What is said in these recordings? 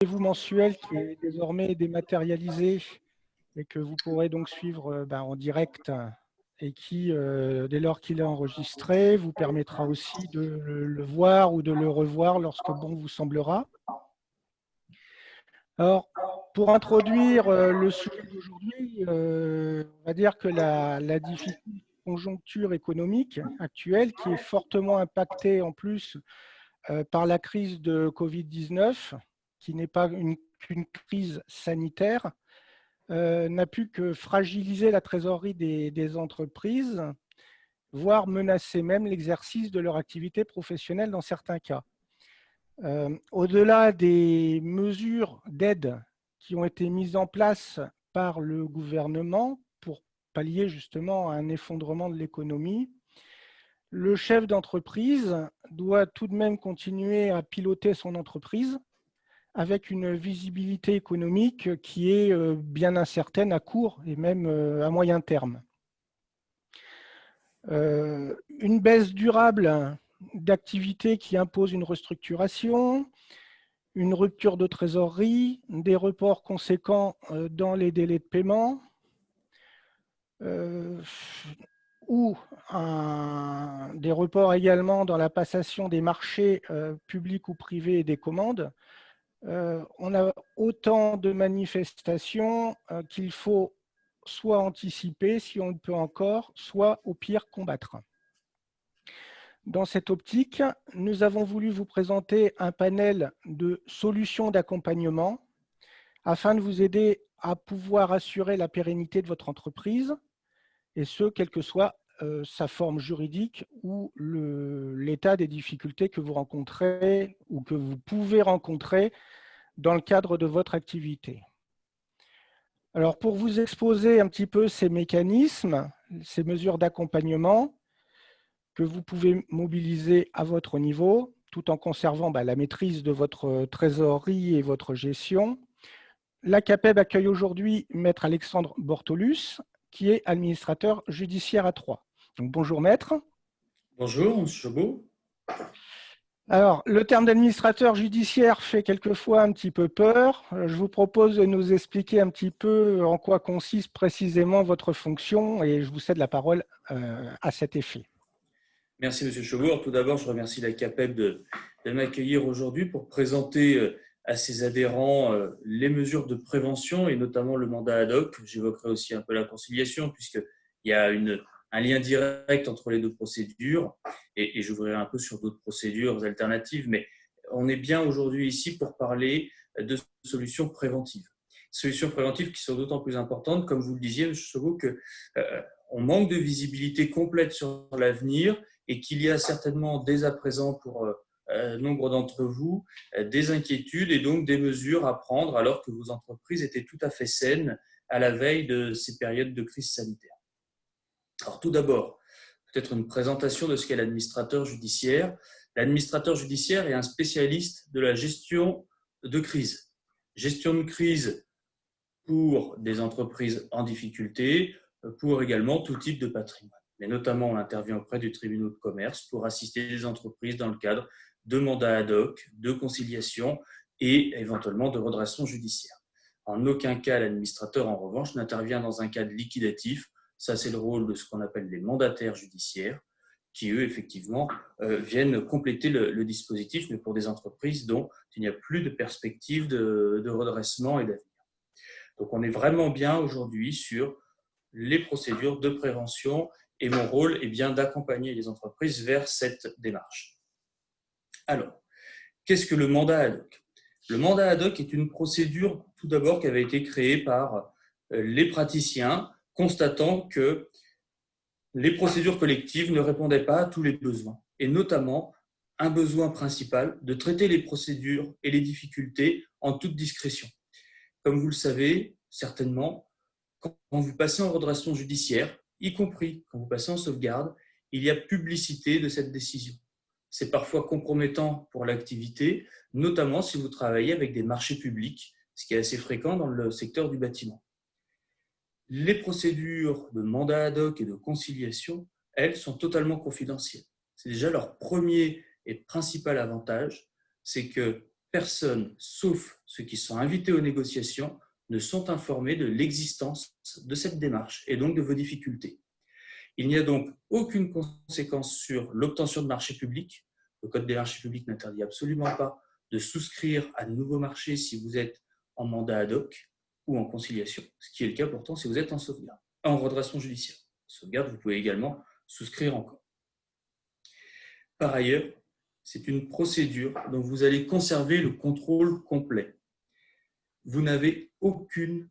rendez-vous mensuel qui est désormais dématérialisé et que vous pourrez donc suivre en direct et qui, dès lors qu'il est enregistré, vous permettra aussi de le voir ou de le revoir lorsque bon vous semblera. Alors, pour introduire le sujet d'aujourd'hui, on va dire que la difficile conjoncture économique actuelle, qui est fortement impactée en plus par la crise de Covid-19, qui n'est pas qu'une crise sanitaire, n'a pu que fragiliser la trésorerie des entreprises, voire menacer même l'exercice de leur activité professionnelle dans certains cas. Au-delà des mesures d'aide qui ont été mises en place par le gouvernement pour pallier justement à un effondrement de l'économie, le chef d'entreprise doit tout de même continuer à piloter son entreprise avec une visibilité économique qui est bien incertaine à court et même à moyen terme. Une baisse durable d'activité qui impose une restructuration, une rupture de trésorerie, des reports conséquents dans les délais de paiement, ou des reports également dans la passation des marchés publics ou privés et des commandes. On a autant de manifestations qu'il faut soit anticiper, si on le peut encore, soit au pire combattre. Dans cette optique, nous avons voulu vous présenter un panel de solutions d'accompagnement afin de vous aider à pouvoir assurer la pérennité de votre entreprise, et ce, quelle que soit sa forme juridique ou l'état des difficultés que vous rencontrez ou que vous pouvez rencontrer dans le cadre de votre activité. Alors, pour vous exposer un petit peu ces mécanismes, ces mesures d'accompagnement que vous pouvez mobiliser à votre niveau, tout en conservant la maîtrise de votre trésorerie et votre gestion, la CAPEB accueille aujourd'hui Maître Alexandre Bortolus, qui est administrateur judiciaire à Troyes. Donc, bonjour Maître. Bonjour, M. Chobot. Alors, le terme d'administrateur judiciaire fait quelquefois un petit peu peur. Je vous propose de nous expliquer un petit peu en quoi consiste précisément votre fonction et je vous cède la parole à cet effet. Merci, M. Chobot. Tout d'abord, je remercie la CAPEB de m'accueillir aujourd'hui pour présenter à ses adhérents les mesures de prévention et notamment le mandat ad hoc. J'évoquerai aussi un peu la conciliation puisqu'il y a un lien direct entre les deux procédures et j'ouvrirai un peu sur d'autres procédures alternatives, mais on est bien aujourd'hui ici pour parler de solutions préventives. Solutions préventives qui sont d'autant plus importantes, comme vous le disiez, M. Chobot, qu'on manque de visibilité complète sur l'avenir et qu'il y a certainement dès à présent pour nombre d'entre vous des inquiétudes et donc des mesures à prendre alors que vos entreprises étaient tout à fait saines à la veille de ces périodes de crise sanitaire. Alors tout d'abord, peut-être une présentation de ce qu'est l'administrateur judiciaire. L'administrateur judiciaire est un spécialiste de la gestion de crise. Gestion de crise pour des entreprises en difficulté, pour également tout type de patrimoine. Mais notamment, on intervient auprès du tribunal de commerce pour assister les entreprises dans le cadre de mandats ad hoc, de conciliation et éventuellement de redressement judiciaire. En aucun cas, l'administrateur, en revanche, n'intervient dans un cadre liquidatif. Ça, c'est le rôle de ce qu'on appelle les mandataires judiciaires, qui, eux, effectivement, viennent compléter le dispositif, mais pour des entreprises dont il n'y a plus de perspective de redressement et d'avenir. Donc, on est vraiment bien aujourd'hui sur les procédures de prévention et mon rôle est bien d'accompagner les entreprises vers cette démarche. Alors, qu'est-ce que le mandat ad hoc ? Le mandat ad hoc est une procédure tout d'abord qui avait été créée par les praticiens constatant que les procédures collectives ne répondaient pas à tous les besoins et notamment un besoin principal de traiter les procédures et les difficultés en toute discrétion. Comme vous le savez, certainement, quand vous passez en redressement judiciaire, y compris quand vous passez en sauvegarde, il y a publicité de cette décision. C'est parfois compromettant pour l'activité, notamment si vous travaillez avec des marchés publics, ce qui est assez fréquent dans le secteur du bâtiment. Les procédures de mandat ad hoc et de conciliation, elles, sont totalement confidentielles. C'est déjà leur premier et principal avantage, c'est que personne, sauf ceux qui sont invités aux négociations, ne sont informés de l'existence de cette démarche et donc de vos difficultés. Il n'y a donc aucune conséquence sur l'obtention de marchés publics. Le Code des marchés publics n'interdit absolument pas de souscrire à de nouveaux marchés si vous êtes en mandat ad hoc ou en conciliation, ce qui est le cas pourtant si vous êtes en sauvegarde, en redressement judiciaire. Sauvegarde, vous pouvez également souscrire encore. Par ailleurs, c'est une procédure dont vous allez conserver le contrôle complet. Vous n'avez aucune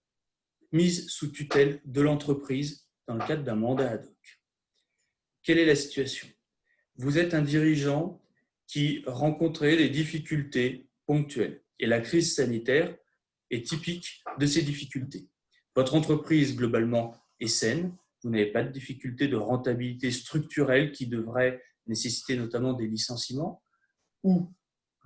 mise sous tutelle de l'entreprise dans le cadre d'un mandat ad hoc. Quelle est la situation? Vous êtes un dirigeant qui rencontrait des difficultés ponctuelles et la crise sanitaire est typique de ces difficultés. Votre entreprise, globalement, est saine. Vous n'avez pas de difficultés de rentabilité structurelle qui devraient nécessiter notamment des licenciements ou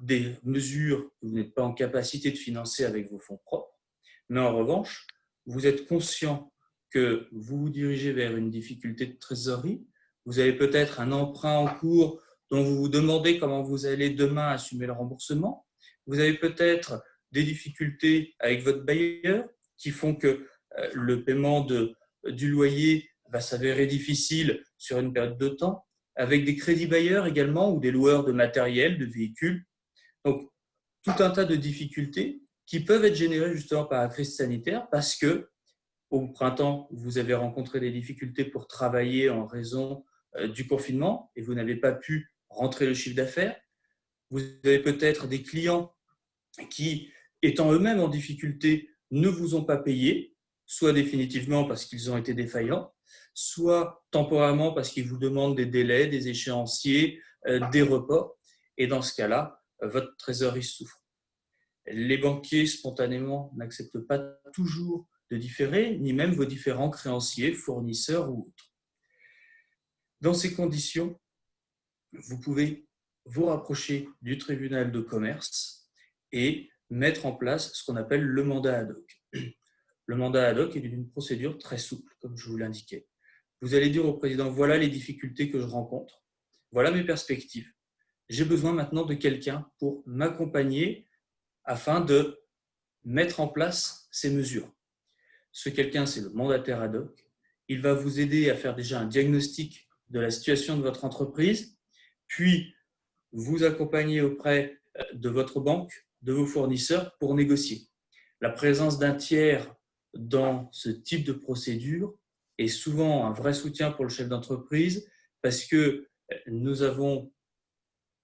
des mesures que vous n'êtes pas en capacité de financer avec vos fonds propres. Mais en revanche, vous êtes conscient que vous vous dirigez vers une difficulté de trésorerie. Vous avez peut-être un emprunt en cours dont vous vous demandez comment vous allez demain assumer le remboursement. Vous avez peut-être des difficultés avec votre bailleur qui font que le paiement du loyer va s'avérer difficile sur une période de temps, avec des crédits bailleurs également ou des loueurs de matériel, de véhicules. Donc, tout un tas de difficultés qui peuvent être générées justement par la crise sanitaire parce que au printemps, vous avez rencontré des difficultés pour travailler en raison du confinement et vous n'avez pas pu rentrer le chiffre d'affaires. Vous avez peut-être des clients qui, étant eux-mêmes en difficulté, ne vous ont pas payé, soit définitivement parce qu'ils ont été défaillants, soit temporairement parce qu'ils vous demandent des délais, des échéanciers, des reports. Et dans ce cas-là, votre trésorerie souffre. Les banquiers, spontanément, n'acceptent pas toujours de différer, ni même vos différents créanciers, fournisseurs ou autres. Dans ces conditions, vous pouvez vous rapprocher du tribunal de commerce et mettre en place ce qu'on appelle le mandat ad hoc. Le mandat ad hoc est une procédure très souple, comme je vous l'indiquais. Vous allez dire au président, voilà les difficultés que je rencontre, voilà mes perspectives. J'ai besoin maintenant de quelqu'un pour m'accompagner afin de mettre en place ces mesures. Ce quelqu'un, c'est le mandataire ad hoc. Il va vous aider à faire déjà un diagnostic de la situation de votre entreprise, puis vous accompagner auprès de votre banque, de vos fournisseurs pour négocier. La présence d'un tiers dans ce type de procédure est souvent un vrai soutien pour le chef d'entreprise parce que nous avons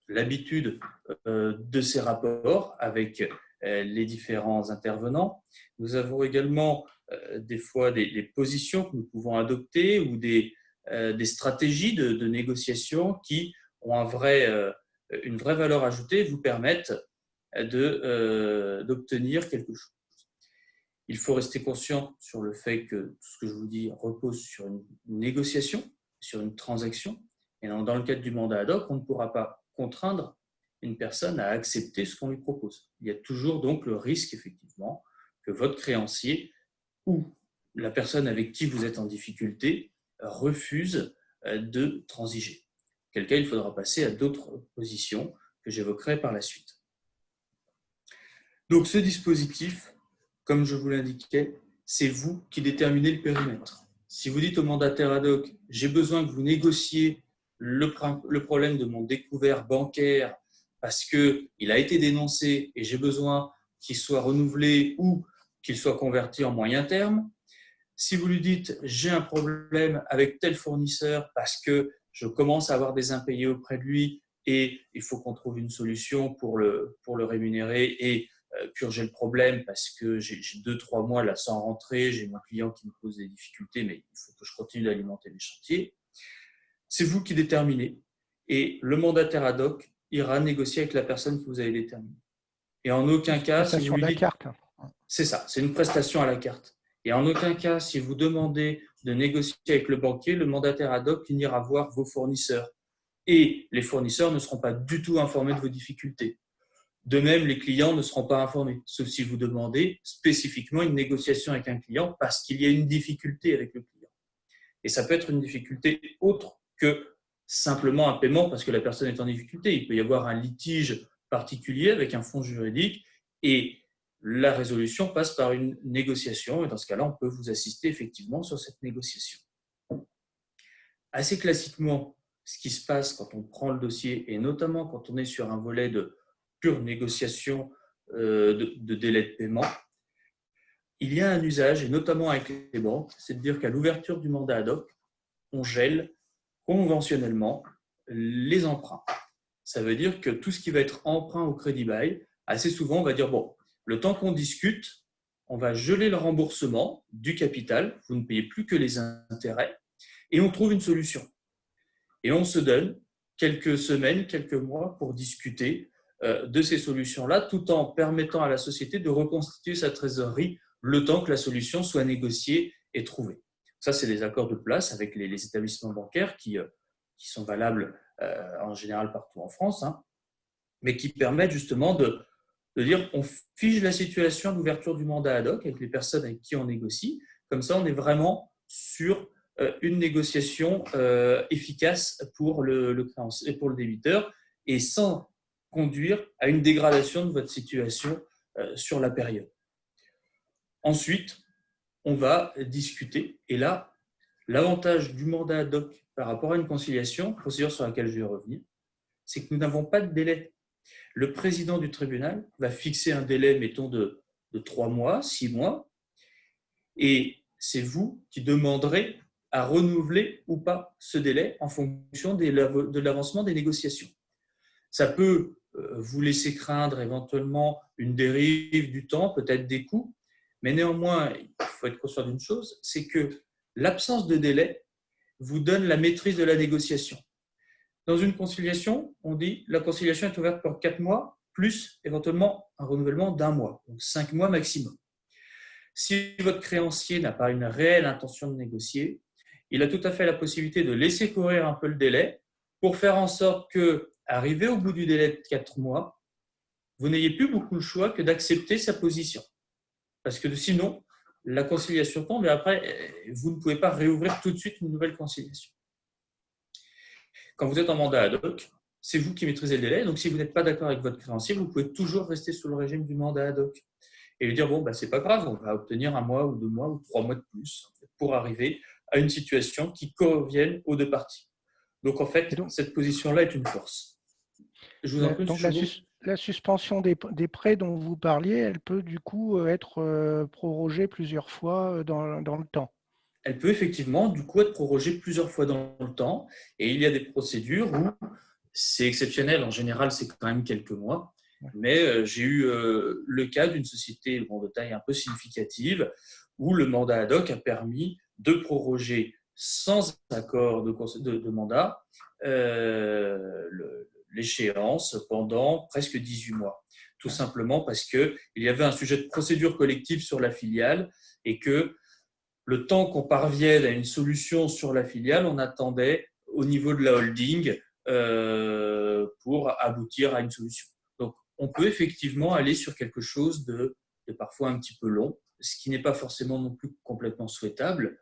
l'habitude de ces rapports avec les différents intervenants. Nous avons également des fois des positions que nous pouvons adopter ou des stratégies de négociation qui ont une vraie valeur ajoutée et vous permettent d'obtenir quelque chose. Il faut rester conscient sur le fait que tout ce que je vous dis repose sur une négociation, sur une transaction. Et dans le cadre du mandat ad hoc, on ne pourra pas contraindre une personne à accepter ce qu'on lui propose. Il y a toujours donc le risque, effectivement, que votre créancier ou la personne avec qui vous êtes en difficulté refuse de transiger. Quel cas, il faudra passer à d'autres positions que j'évoquerai par la suite. Donc, ce dispositif, comme je vous l'indiquais, c'est vous qui déterminez le périmètre. Si vous dites au mandataire ad hoc, j'ai besoin que vous négociez le problème de mon découvert bancaire parce qu'il a été dénoncé et j'ai besoin qu'il soit renouvelé ou qu'il soit converti en moyen terme. Si vous lui dites, j'ai un problème avec tel fournisseur parce que je commence à avoir des impayés auprès de lui et il faut qu'on trouve une solution pour le rémunérer et purger le problème parce que j'ai 2-3 mois là sans rentrer, j'ai mon client qui me pose des difficultés, mais il faut que je continue d'alimenter les chantiers. C'est vous qui déterminez et le mandataire ad hoc ira négocier avec la personne que vous avez déterminée. Et en aucun cas, si vous lui dites… C'est ça, c'est une prestation à la carte. Et en aucun cas, si vous demandez de négocier avec le banquier, le mandataire ad hoc n'ira voir vos fournisseurs. Et les fournisseurs ne seront pas du tout informés de vos difficultés. De même, les clients ne seront pas informés, sauf si vous demandez spécifiquement une négociation avec un client parce qu'il y a une difficulté avec le client. Et ça peut être une difficulté autre que simplement un paiement parce que la personne est en difficulté. Il peut y avoir un litige particulier avec un fonds juridique et la résolution passe par une négociation et dans ce cas-là, on peut vous assister effectivement sur cette négociation. Assez classiquement, ce qui se passe quand on prend le dossier et notamment quand on est sur un volet de pure négociation de délai de paiement, il y a un usage, et notamment avec les banques, c'est de dire qu'à l'ouverture du mandat ad hoc, on gèle conventionnellement les emprunts. Ça veut dire que tout ce qui va être emprunt au crédit bail, assez souvent, on va dire, bon, le temps qu'on discute, on va geler le remboursement du capital, vous ne payez plus que les intérêts, et on trouve une solution. Et on se donne quelques semaines, quelques mois pour discuter de ces solutions-là, tout en permettant à la société de reconstituer sa trésorerie le temps que la solution soit négociée et trouvée. Ça, c'est des accords de place avec les établissements bancaires qui sont valables en général partout en France, hein, mais qui permettent justement de dire on fige la situation d'ouverture du mandat ad hoc avec les personnes avec qui on négocie. Comme ça, on est vraiment sur une négociation efficace pour le créancier et pour le débiteur et sans conduire à une dégradation de votre situation sur la période. Ensuite, on va discuter et là, l'avantage du mandat ad hoc par rapport à une conciliation, procédure sur laquelle je vais revenir, c'est que nous n'avons pas de délai. Le président du tribunal va fixer un délai, mettons, de 3 mois, 6 mois, et c'est vous qui demanderez à renouveler ou pas ce délai en fonction de l'avancement des négociations. Ça peut vous laisser craindre éventuellement une dérive du temps, peut-être des coûts, mais néanmoins, il faut être conscient d'une chose, c'est que l'absence de délai vous donne la maîtrise de la négociation. Dans une conciliation, on dit la conciliation est ouverte pour 4 mois, plus éventuellement un renouvellement d'1 mois, donc 5 mois maximum. Si votre créancier n'a pas une réelle intention de négocier, il a tout à fait la possibilité de laisser courir un peu le délai pour faire en sorte que, arrivé au bout du délai de 4 mois, vous n'ayez plus beaucoup le choix que d'accepter sa position. Parce que sinon, la conciliation tombe et après, vous ne pouvez pas réouvrir tout de suite une nouvelle conciliation. Quand vous êtes en mandat ad hoc, c'est vous qui maîtrisez le délai. Donc, si vous n'êtes pas d'accord avec votre créancier, vous pouvez toujours rester sous le régime du mandat ad hoc et lui dire bon, bah, c'est pas grave, on va obtenir 1 mois ou 2 mois ou 3 mois de plus pour arriver à une situation qui convienne aux deux parties. Donc, en fait, cette position-là est une force. Je vous en prie, donc la suspension des prêts dont vous parliez, elle peut du coup être prorogée plusieurs fois dans le temps. Elle peut effectivement du coup être prorogée plusieurs fois dans le temps et il y a des procédures où c'est exceptionnel, en général c'est quand même quelques mois, mais j'ai eu le cas d'une société de taille un peu significative où le mandat ad hoc a permis de proroger sans accord de mandat l'échéance pendant presque 18 mois. Tout simplement parce qu'il y avait un sujet de procédure collective sur la filiale et que le temps qu'on parvienne à une solution sur la filiale, on attendait au niveau de la holding pour aboutir à une solution. Donc, on peut effectivement aller sur quelque chose de parfois un petit peu long, ce qui n'est pas forcément non plus complètement souhaitable,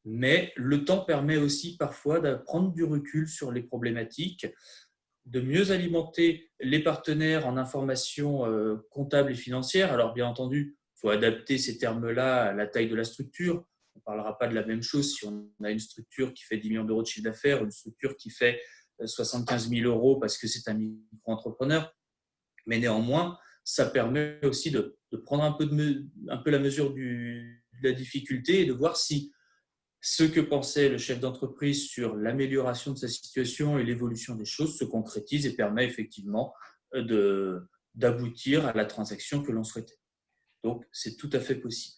mais le temps permet aussi parfois de prendre du recul sur les problématiques, de mieux alimenter les partenaires en informations comptables et financières. Alors, bien entendu, il faut adapter ces termes-là à la taille de la structure. On ne parlera pas de la même chose si on a une structure qui fait 10 millions d'euros de chiffre d'affaires, une structure qui fait 75 000 euros parce que c'est un micro-entrepreneur. Mais néanmoins, ça permet aussi de prendre un peu la mesure de la difficulté et de voir si ce que pensait le chef d'entreprise sur l'amélioration de sa situation et l'évolution des choses se concrétise et permet effectivement d'aboutir à la transaction que l'on souhaitait. Donc, c'est tout à fait possible.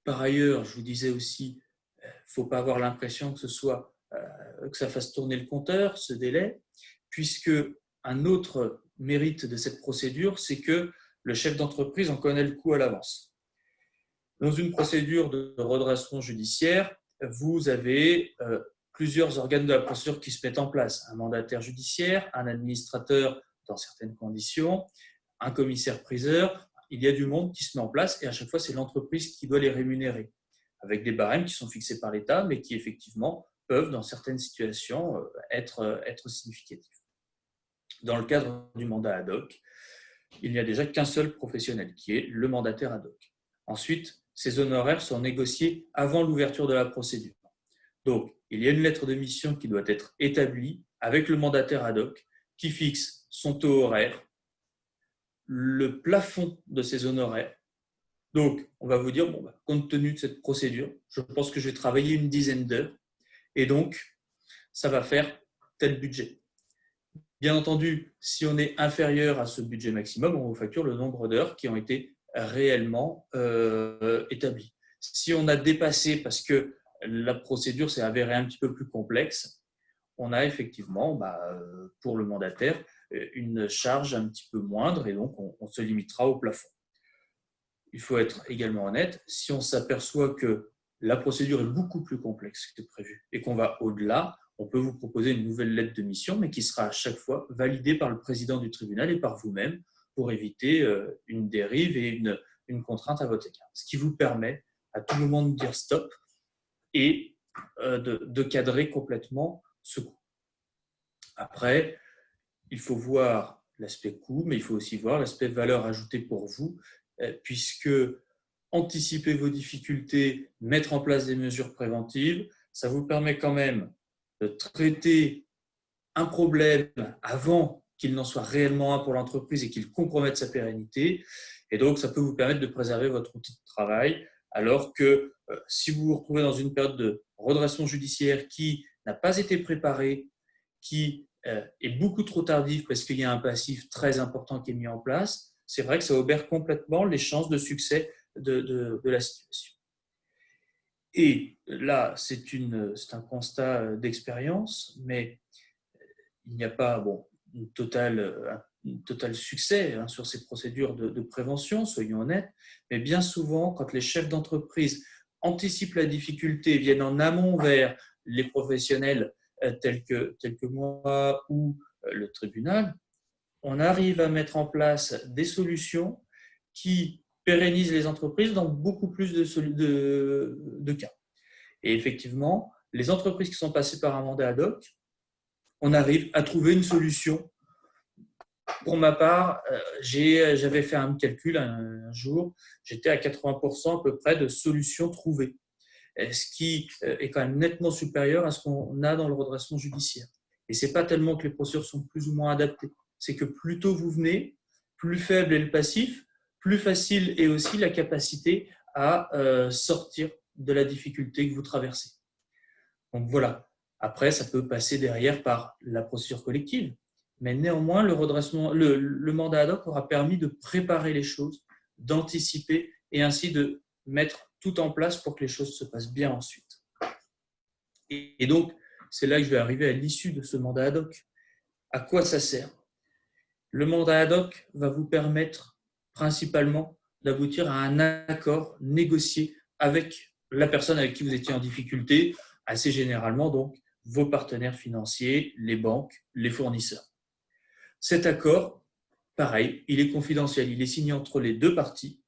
Par ailleurs, je vous disais aussi, il ne faut pas avoir l'impression que ça fasse tourner le compteur, ce délai, puisque un autre mérite de cette procédure, c'est que le chef d'entreprise en connaît le coût à l'avance. Dans une procédure de redressement judiciaire, vous avez plusieurs organes de la procédure qui se mettent en place. Un mandataire judiciaire, un administrateur dans certaines conditions, un commissaire-priseur. Il y a du monde qui se met en place et à chaque fois, c'est l'entreprise qui doit les rémunérer avec des barèmes qui sont fixés par l'État, mais qui effectivement peuvent, dans certaines situations, être significatifs. Dans le cadre du mandat ad hoc, il n'y a déjà qu'un seul professionnel, qui est le mandataire ad hoc. Ensuite, ces honoraires sont négociés avant l'ouverture de la procédure. Donc, il y a une lettre de mission qui doit être établie avec le mandataire ad hoc qui fixe son taux horaire, le plafond de ces honoraires. Donc, on va vous dire, bon, compte tenu de cette procédure, je pense que je vais travailler une dizaine d'heures et donc, ça va faire tel budget. Bien entendu, si on est inférieur à ce budget maximum, on vous facture le nombre d'heures qui ont été réellement établies. Si on a dépassé parce que la procédure s'est avérée un petit peu plus complexe, on a effectivement, pour le mandataire, une charge un petit peu moindre et donc on se limitera au plafond. Il faut être également honnête, si on s'aperçoit que la procédure est beaucoup plus complexe que prévu et qu'on va au-delà, on peut vous proposer une nouvelle lettre de mission, mais qui sera à chaque fois validée par le président du tribunal et par vous-même pour éviter une dérive et une contrainte à votre égard. Ce qui vous permet à tout moment de dire stop et de cadrer complètement ce coût. Après, il faut voir l'aspect coût, mais il faut aussi voir l'aspect valeur ajoutée pour vous, puisque anticiper vos difficultés, mettre en place des mesures préventives, ça vous permet quand même de traiter un problème avant qu'il n'en soit réellement un pour l'entreprise et qu'il compromette sa pérennité. Et donc, ça peut vous permettre de préserver votre outil de travail, alors que si vous vous retrouvez dans une période de redressement judiciaire qui n'a pas été préparée, qui est beaucoup trop tardive parce qu'il y a un passif très important qui est mis en place, c'est vrai que ça obère complètement les chances de succès de la situation. Et là, c'est un constat d'expérience, mais il n'y a pas un total succès sur ces procédures de prévention, soyons honnêtes, mais bien souvent, quand les chefs d'entreprise anticipent la difficulté, viennent en amont vers les professionnels tels que moi ou le tribunal, on arrive à mettre en place des solutions qui pérennisent les entreprises dans beaucoup plus de cas. Et effectivement, les entreprises qui sont passées par un mandat ad hoc, on arrive à trouver une solution. Pour ma part, j'avais fait un calcul un jour, j'étais à 80% à peu près de solutions trouvées, ce qui est quand même nettement supérieur à ce qu'on a dans le redressement judiciaire. Et ce n'est pas tellement que les procédures sont plus ou moins adaptées, c'est que plus tôt vous venez, plus faible est le passif, plus facile est aussi la capacité à sortir de la difficulté que vous traversez. Donc voilà. Après, ça peut passer derrière par la procédure collective, mais néanmoins, le mandat ad hoc aura permis de préparer les choses, d'anticiper et ainsi de mettre tout en place pour que les choses se passent bien ensuite. Et donc, c'est là que je vais arriver à l'issue de ce mandat ad hoc. À quoi ça sert ? Le mandat ad hoc va vous permettre principalement d'aboutir à un accord négocié avec la personne avec qui vous étiez en difficulté, assez généralement donc vos partenaires financiers, les banques, les fournisseurs. Cet accord, pareil, il est confidentiel, il est signé entre les deux parties.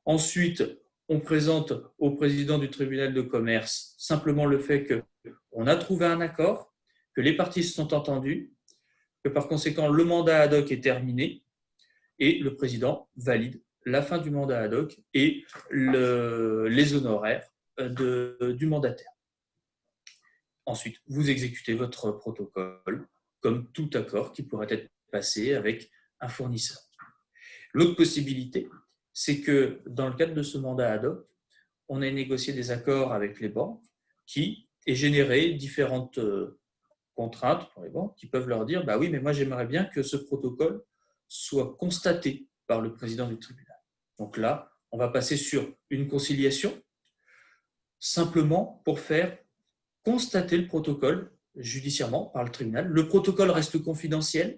Ensuite, on présente au président du tribunal de commerce simplement le fait qu'on a trouvé un accord, que les parties se sont entendues, que par conséquent le mandat ad hoc est terminé et le président valide la fin du mandat ad hoc et les honoraires du mandataire. Ensuite, vous exécutez votre protocole comme tout accord qui pourrait être passé avec un fournisseur. L'autre possibilité, c'est que dans le cadre de ce mandat ad hoc, on ait négocié des accords avec les banques qui aient généré différentes contraintes pour les banques qui peuvent leur dire « oui, mais moi j'aimerais bien que ce protocole soit constaté par le président du tribunal ». Donc là, on va passer sur une conciliation simplement pour faire constater le protocole judiciairement par le tribunal. Le protocole reste confidentiel.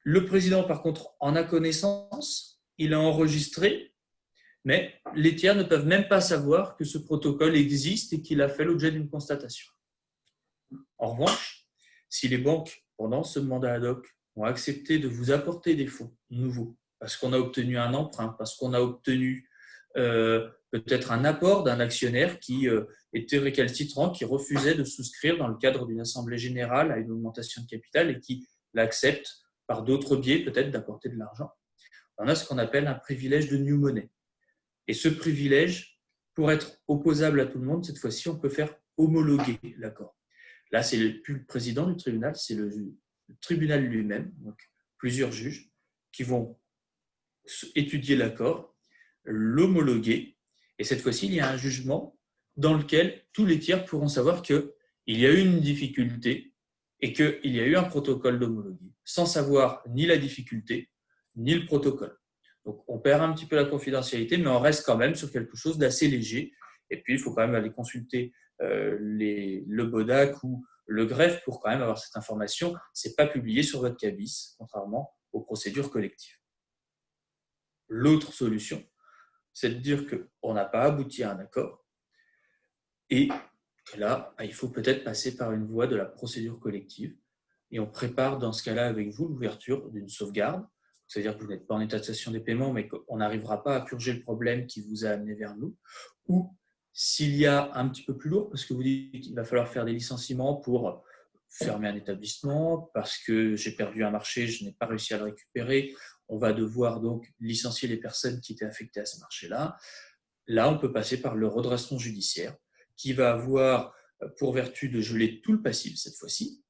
Le président, par contre, en a connaissance, il a enregistré, mais les tiers ne peuvent même pas savoir que ce protocole existe et qu'il a fait l'objet d'une constatation. En revanche, si les banques, pendant ce mandat ad hoc, ont accepté de vous apporter des fonds nouveaux, parce qu'on a obtenu un emprunt, parce qu'on a obtenu peut-être un apport d'un actionnaire qui était récalcitrant, qui refusait de souscrire dans le cadre d'une assemblée générale à une augmentation de capital et qui l'accepte par d'autres biais peut-être d'apporter de l'argent. On a ce qu'on appelle un privilège de new money. Et ce privilège, pour être opposable à tout le monde, cette fois-ci, on peut faire homologuer l'accord. Là, c'est plus le président du tribunal, c'est le tribunal lui-même, donc plusieurs juges qui vont étudier l'accord, l'homologuer. Et cette fois-ci, il y a un jugement dans lequel tous les tiers pourront savoir qu'il y a eu une difficulté et qu'il y a eu un protocole d'homologuer, sans savoir ni la difficulté, ni le protocole. Donc, on perd un petit peu la confidentialité, mais on reste quand même sur quelque chose d'assez léger. Et puis, il faut quand même aller consulter le BODAC ou le greffe pour quand même avoir cette information. Ce n'est pas publié sur votre CABIS, contrairement aux procédures collectives. L'autre solution, c'est de dire qu'on n'a pas abouti à un accord et que là, il faut peut-être passer par une voie de la procédure collective. Et on prépare dans ce cas-là avec vous l'ouverture d'une sauvegarde. C'est-à-dire que vous n'êtes pas en état de cessation des paiements, mais qu'on n'arrivera pas à purger le problème qui vous a amené vers nous. Ou s'il y a un petit peu plus lourd, parce que vous dites qu'il va falloir faire des licenciements pour fermer un établissement, parce que j'ai perdu un marché, je n'ai pas réussi à le récupérer, on va devoir donc licencier les personnes qui étaient affectées à ce marché-là. Là, on peut passer par le redressement judiciaire, qui va avoir pour vertu de geler tout le passif cette fois-ci,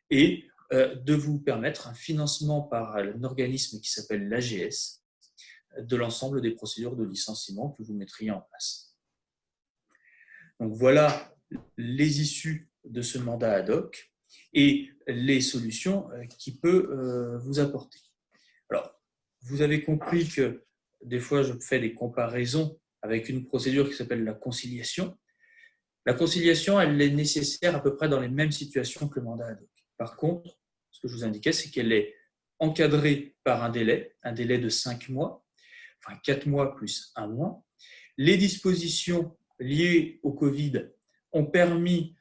et de vous permettre un financement par un organisme qui s'appelle l'AGS de l'ensemble des procédures de licenciement que vous mettriez en place. Donc voilà les issues de ce mandat ad hoc et les solutions qu'il peut vous apporter. Alors, vous avez compris que des fois je fais des comparaisons avec une procédure qui s'appelle la conciliation. La conciliation, elle est nécessaire à peu près dans les mêmes situations que le mandat ad hoc. Par contre, ce que je vous indiquais, c'est qu'elle est encadrée par un délai de 5 mois, enfin 4 mois plus 1 mois. Les dispositions liées au Covid ont permis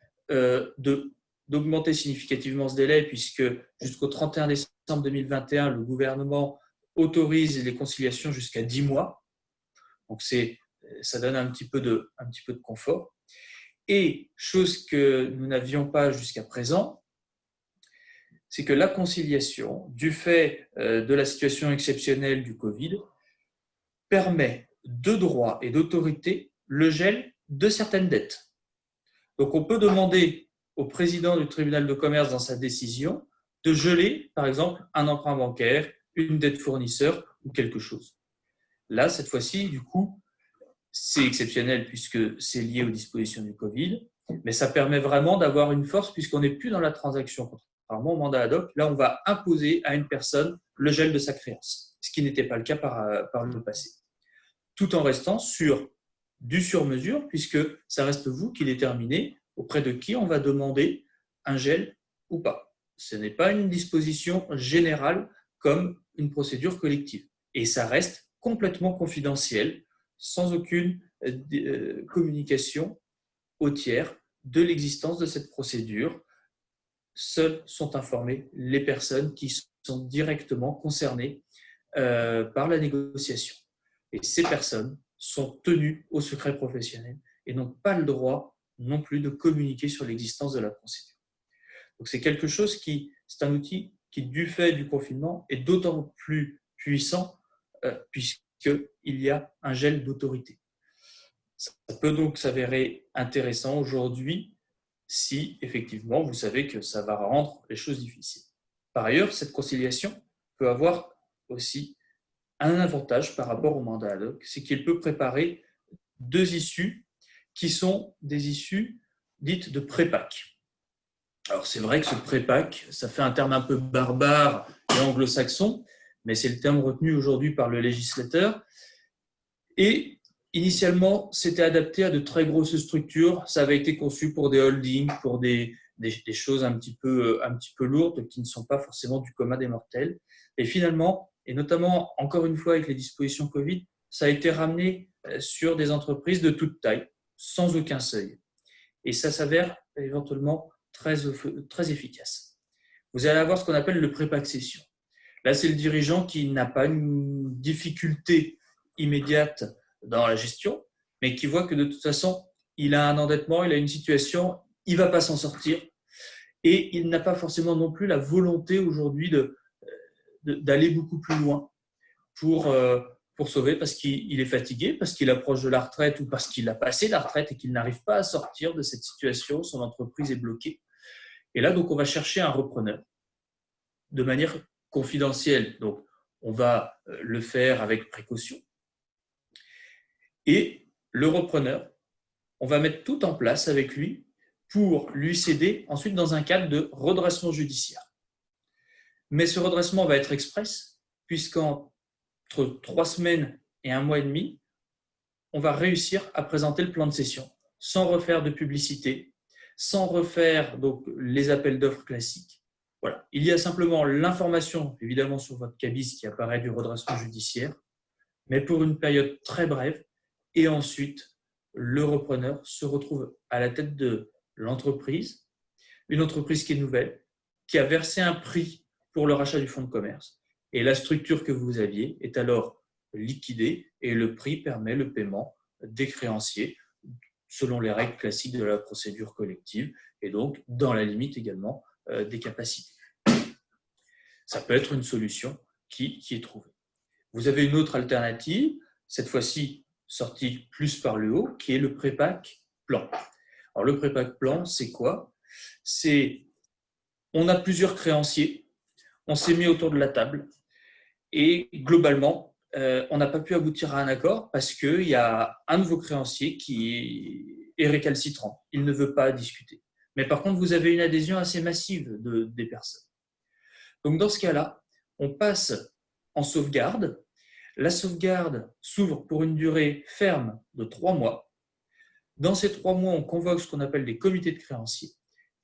d'augmenter significativement ce délai, puisque jusqu'au 31 décembre 2021, le gouvernement autorise les conciliations jusqu'à 10 mois. Donc ça donne un petit peu de confort. Et chose que nous n'avions pas jusqu'à présent, c'est que la conciliation, du fait de la situation exceptionnelle du Covid, permet de droit et d'autorité le gel de certaines dettes. Donc on peut demander au président du tribunal de commerce dans sa décision de geler, par exemple, un emprunt bancaire, une dette fournisseur ou quelque chose. Là, cette fois-ci, du coup, c'est exceptionnel puisque c'est lié aux dispositions du Covid, mais ça permet vraiment d'avoir une force puisqu'on n'est plus dans la transaction. Contrairement au mandat ad hoc, là, on va imposer à une personne le gel de sa créance, ce qui n'était pas le cas par le passé, tout en restant sur du sur-mesure, puisque ça reste vous qui déterminez auprès de qui on va demander un gel ou pas. Ce n'est pas une disposition générale comme une procédure collective. Et ça reste complètement confidentiel, sans aucune communication au tiers de l'existence de cette procédure. Seules sont informées les personnes qui sont directement concernées par la négociation. Et ces personnes sont tenues au secret professionnel et n'ont pas le droit non plus de communiquer sur l'existence de la procédure. Donc c'est quelque chose c'est un outil qui, du fait du confinement, est d'autant plus puissant puisqu'il y a un gel d'autorité. Ça peut donc s'avérer intéressant aujourd'hui si effectivement vous savez que ça va rendre les choses difficiles. Par ailleurs, cette conciliation peut avoir aussi un avantage par rapport au mandat ad hoc, c'est qu'il peut préparer deux issues qui sont des issues dites de pré-PAC. Alors c'est vrai que ce pré-PAC, ça fait un terme un peu barbare et anglo-saxon, mais c'est le terme retenu aujourd'hui par le législateur. Et initialement, c'était adapté à de très grosses structures. Ça avait été conçu pour des holdings, pour des choses un petit peu lourdes qui ne sont pas forcément du commun des mortels. Et finalement, et notamment, encore une fois, avec les dispositions Covid, ça a été ramené sur des entreprises de toute taille, sans aucun seuil. Et ça s'avère éventuellement très efficace. Vous allez avoir ce qu'on appelle le pré-PAC cession. Là, c'est le dirigeant qui n'a pas une difficulté immédiate dans la gestion, mais qui voit que de toute façon, il a un endettement, il a une situation, il ne va pas s'en sortir. Et il n'a pas forcément non plus la volonté aujourd'hui d'aller beaucoup plus loin pour sauver parce qu'il est fatigué, parce qu'il approche de la retraite ou parce qu'il a passé la retraite et qu'il n'arrive pas à sortir de cette situation, son entreprise est bloquée. Et là, donc, on va chercher un repreneur de manière confidentielle. Donc, on va le faire avec précaution. Et le repreneur, on va mettre tout en place avec lui pour lui céder ensuite dans un cadre de redressement judiciaire. Mais ce redressement va être express, puisqu'entre 3 semaines et 1 mois et demi, on va réussir à présenter le plan de cession sans refaire de publicité, sans refaire donc, les appels d'offres classiques. Voilà. Il y a simplement l'information, évidemment, sur votre cabis qui apparaît du redressement judiciaire, mais pour une période très brève. Et ensuite, le repreneur se retrouve à la tête de l'entreprise, une entreprise qui est nouvelle, qui a versé un prix pour le rachat du fonds de commerce. Et la structure que vous aviez est alors liquidée et le prix permet le paiement des créanciers selon les règles classiques de la procédure collective et donc dans la limite également des capacités. Ça peut être une solution qui est trouvée. Vous avez une autre alternative, cette fois-ci sortie plus par le haut, qui est le prépack plan. Alors le prépack plan, c'est quoi? On a plusieurs créanciers, on s'est mis autour de la table et globalement, on n'a pas pu aboutir à un accord parce qu'il y a un de vos créanciers qui est récalcitrant. Il ne veut pas discuter. Mais par contre, vous avez une adhésion assez massive des personnes. Donc, dans ce cas-là, on passe en sauvegarde. La sauvegarde s'ouvre pour une durée ferme de 3 mois. Dans ces 3 mois, on convoque ce qu'on appelle des comités de créanciers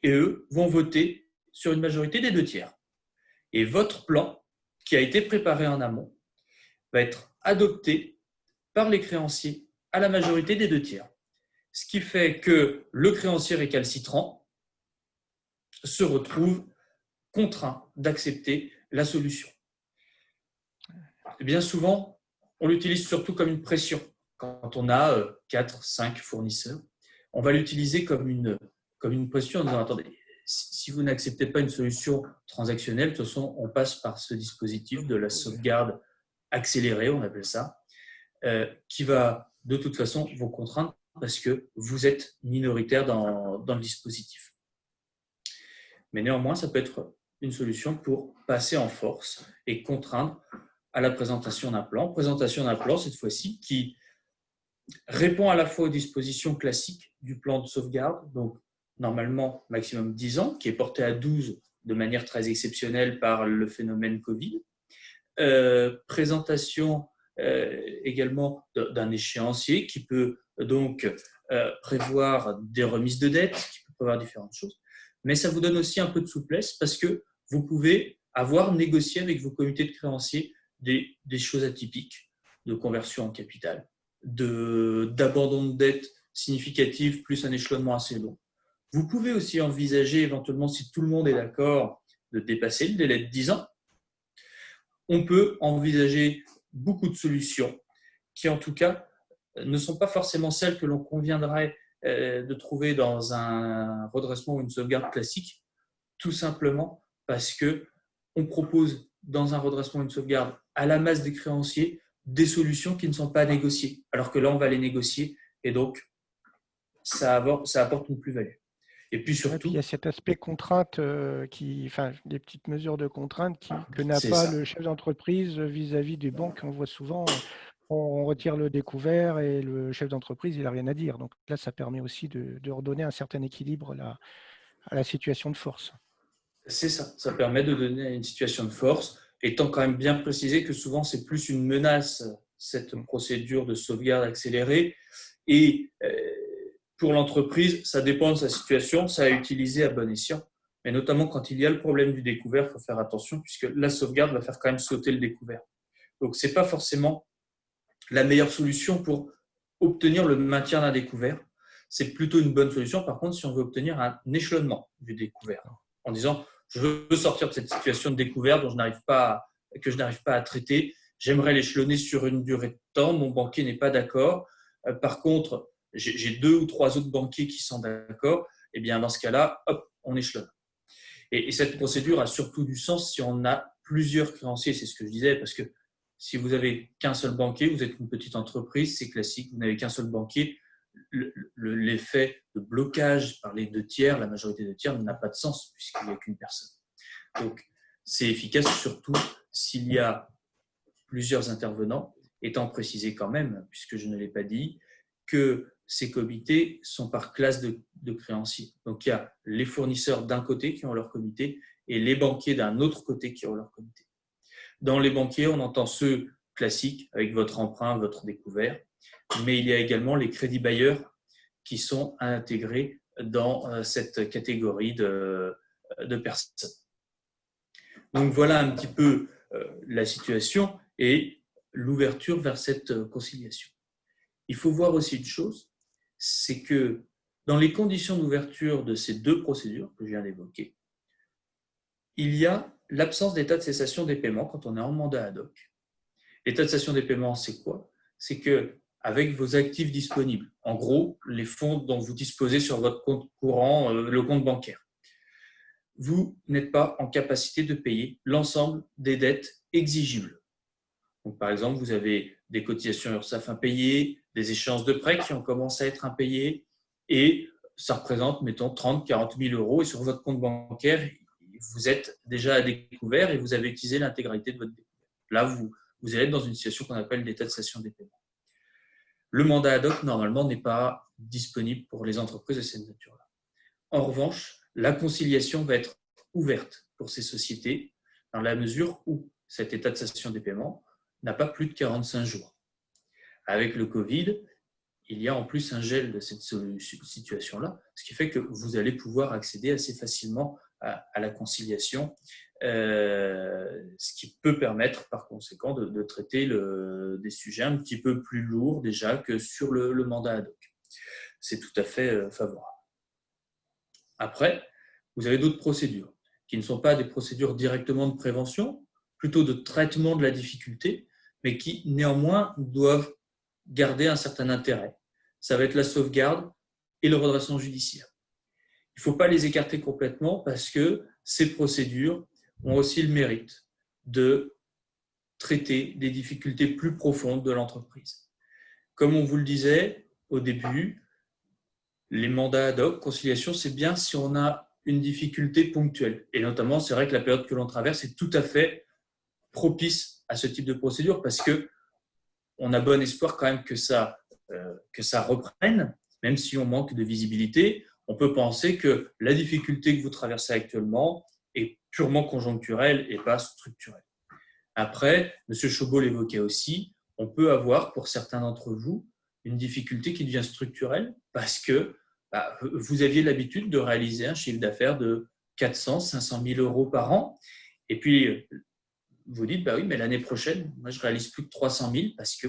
et eux vont voter sur une majorité des 2/3. Et votre plan, qui a été préparé en amont, va être adopté par les créanciers à la majorité des 2/3. Ce qui fait que le créancier récalcitrant se retrouve contraint d'accepter la solution. Et bien souvent, on l'utilise surtout comme une pression. Quand on a 4, 5 fournisseurs, on va l'utiliser comme une pression en disant « Attendez, si vous n'acceptez pas une solution transactionnelle, de toute façon, on passe par ce dispositif de la sauvegarde accélérée, on appelle ça, qui va de toute façon vous contraindre parce que vous êtes minoritaire dans le dispositif. » Mais néanmoins, ça peut être une solution pour passer en force et contraindre à la présentation d'un plan. Présentation d'un plan, cette fois-ci, qui répond à la fois aux dispositions classiques du plan de sauvegarde, donc normalement maximum 10 ans, qui est porté à 12 de manière très exceptionnelle par le phénomène Covid. Présentation également d'un échéancier qui peut donc prévoir des remises de dettes, qui peut prévoir différentes choses. Mais ça vous donne aussi un peu de souplesse parce que vous pouvez avoir négocié avec vos comités de créanciers des choses atypiques, de conversion en capital, d'abandon de dette significative plus un échelonnement assez long. Vous pouvez aussi envisager éventuellement, si tout le monde est d'accord, de dépasser le délai de 10 ans. On peut envisager beaucoup de solutions qui, en tout cas, ne sont pas forcément celles que l'on conviendrait de trouver dans un redressement ou une sauvegarde classique, tout simplement parce qu'on propose dans un redressement ou une sauvegarde à la masse des créanciers des solutions qui ne sont pas négociées, alors que là, on va les négocier et donc ça apporte une plus-value. Et puis surtout, il y a cet aspect contrainte, des petites mesures de contrainte que n'a pas le chef d'entreprise vis-à-vis des banques. On voit souvent, on retire le découvert et le chef d'entreprise, il n'a rien à dire. Donc là, ça permet aussi de redonner un certain équilibre à la situation de force. C'est ça, ça permet de donner une situation de force, étant quand même bien précisé que souvent c'est plus une menace, cette procédure de sauvegarde accélérée. Et pour l'entreprise, ça dépend de sa situation, ça à utiliser à bon escient. Mais notamment quand il y a le problème du découvert, il faut faire attention puisque la sauvegarde va faire quand même sauter le découvert. Donc ce n'est pas forcément la meilleure solution pour obtenir le maintien d'un découvert. C'est plutôt une bonne solution, par contre, si on veut obtenir un échelonnement du découvert, en disant je veux sortir de cette situation de découvert que je n'arrive pas à traiter, j'aimerais l'échelonner sur une durée de temps, mon banquier n'est pas d'accord, par contre, j'ai 2 ou 3 autres banquiers qui sont d'accord, et bien dans ce cas-là, hop, on échelonne. Et cette procédure a surtout du sens si on a plusieurs créanciers, c'est ce que je disais, parce que si vous n'avez qu'un seul banquier, vous êtes une petite entreprise, c'est classique, vous n'avez qu'un seul banquier, l'effet de blocage par les deux tiers, la majorité des tiers, n'a pas de sens puisqu'il n'y a qu'une personne. Donc, c'est efficace surtout s'il y a plusieurs intervenants, étant précisé quand même, puisque je ne l'ai pas dit, que ces comités sont par classe de créanciers. Donc, il y a les fournisseurs d'un côté qui ont leur comité et les banquiers d'un autre côté qui ont leur comité. Dans les banquiers, on entend ceux classiques avec votre emprunt, votre découvert, mais il y a également les crédits bailleurs qui sont intégrés dans cette catégorie de personnes. Donc voilà un petit peu la situation et l'ouverture vers cette conciliation. Il faut voir aussi une chose, c'est que dans les conditions d'ouverture de ces deux procédures que je viens d'évoquer, il y a l'absence d'état de cessation des paiements quand on est en mandat ad hoc. L'état de cessation des paiements, c'est quoi? C'est qu'avec vos actifs disponibles, en gros, les fonds dont vous disposez sur votre compte courant, le compte bancaire, vous n'êtes pas en capacité de payer l'ensemble des dettes exigibles. Donc, par exemple, vous avez des cotisations URSSAF impayées, des échéances de prêts qui ont commencé à être impayées et ça représente, mettons, 30 000, 40 000 euros et sur votre compte bancaire, vous êtes déjà à découvert et vous avez utilisé l'intégralité de votre découvert. Là, vous allez être dans une situation qu'on appelle l'état de cessation des paiements. Le mandat ad hoc, normalement, n'est pas disponible pour les entreprises de cette nature-là. En revanche, la conciliation va être ouverte pour ces sociétés dans la mesure où cet état de cessation des paiements n'a pas plus de 45 jours. Avec le Covid, il y a en plus un gel de cette situation-là, ce qui fait que vous allez pouvoir accéder assez facilement à la conciliation, ce qui peut permettre par conséquent de traiter des sujets un petit peu plus lourds déjà que sur le mandat ad hoc. C'est tout à fait favorable. Après, vous avez d'autres procédures qui ne sont pas des procédures directement de prévention, plutôt de traitement de la difficulté, mais qui néanmoins doivent garder un certain intérêt. Ça va être la sauvegarde et le redressement judiciaire. Il ne faut pas les écarter complètement parce que ces procédures ont aussi le mérite de traiter des difficultés plus profondes de l'entreprise. Comme on vous le disait au début, les mandats ad hoc, conciliation, c'est bien si on a une difficulté ponctuelle. Et notamment, c'est vrai que la période que l'on traverse est tout à fait propice à ce type de procédure parce qu'on a bon espoir quand même que ça reprenne, même si on manque de visibilité. On peut penser que la difficulté que vous traversez actuellement est purement conjoncturelle et pas structurelle. Après, M. Chauveau l'évoquait aussi, on peut avoir pour certains d'entre vous une difficulté qui devient structurelle parce que vous aviez l'habitude de réaliser un chiffre d'affaires de 400 500 000 euros par an et puis vous dites, oui, mais l'année prochaine, moi, je ne réalise plus que 300 000 parce que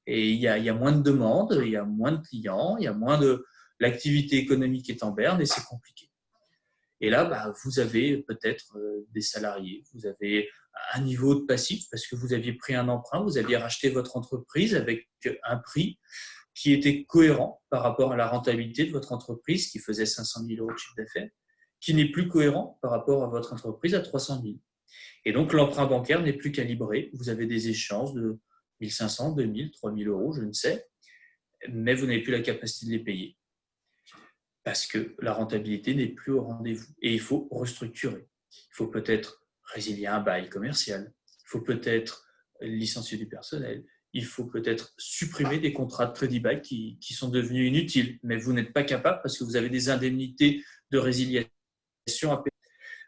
il y a moins de demandes, il y a moins de clients, il y a moins de… L'activité économique est en berne et c'est compliqué. Et là, vous avez peut-être des salariés, vous avez un niveau de passif parce que vous aviez pris un emprunt, vous aviez racheté votre entreprise avec un prix qui était cohérent par rapport à la rentabilité de votre entreprise qui faisait 500 000 euros de chiffre d'affaires, qui n'est plus cohérent par rapport à votre entreprise à 300 000. Et donc, l'emprunt bancaire n'est plus calibré. Vous avez des échéances de 1 500, 2 000, 3 000 euros, je ne sais, mais vous n'avez plus la capacité de les payer parce que la rentabilité n'est plus au rendez-vous. Et il faut restructurer. Il faut peut-être résilier un bail commercial. Il faut peut-être licencier du personnel. Il faut peut-être supprimer des contrats de crédit bail qui sont devenus inutiles, mais vous n'êtes pas capable parce que vous avez des indemnités de résiliation à payer.